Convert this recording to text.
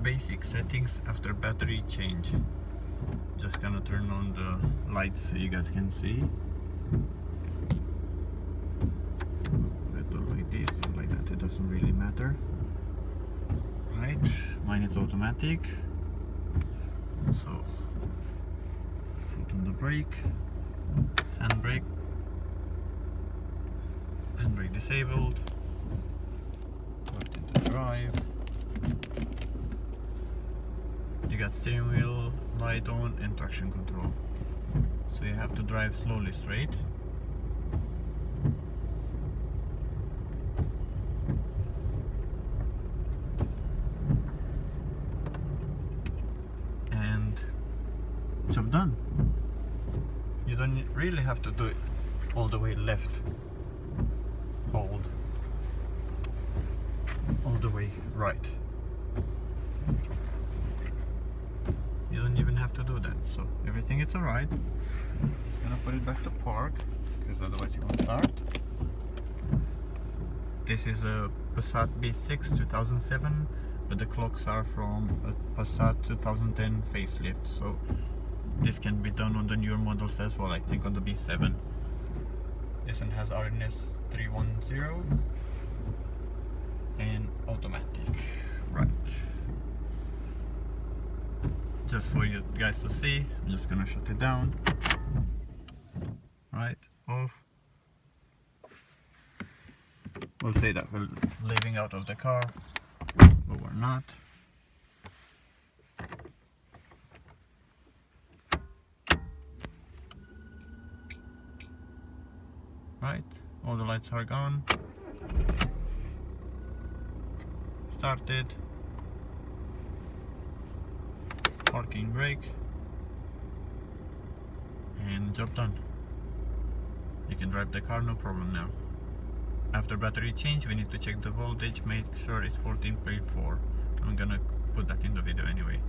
basic settings after battery change. Just gonna turn on the lights so you guys can see. Like this or like that, it doesn't really matter. Right, mine is automatic. So, foot on the brake, handbrake disabled, put into drive. You got steering wheel light on and traction control. So you have to drive slowly straight. And job done. You don't really have to do it all the way left. Hold. All the way right. You don't even have to do that, so everything is alright. Just gonna put it back to park, because otherwise it won't start. This is a Passat B6 2007, but the clocks are from a Passat 2010 facelift, so this can be done on the newer models as well, I think on the B7. This one has RNS 310 and automatic, right. Just for you guys to see, I'm just gonna shut it down. Right, off. We'll say that we're leaving out of the car, but we're not. Right, all the lights are gone. Started. Parking brake. And job done. You can drive the car no problem now. After battery change, we need to check the voltage, make sure it's 14.4. I'm gonna put that in the video anyway.